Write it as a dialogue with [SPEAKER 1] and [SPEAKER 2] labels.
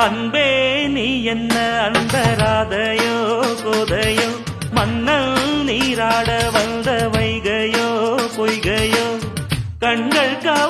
[SPEAKER 1] அன்பே நீ என்ன அன்பராதையோ கோதையோ மன்னல் நீராட வந்த வைகையோ பொய்கையோ கண்கள் கவ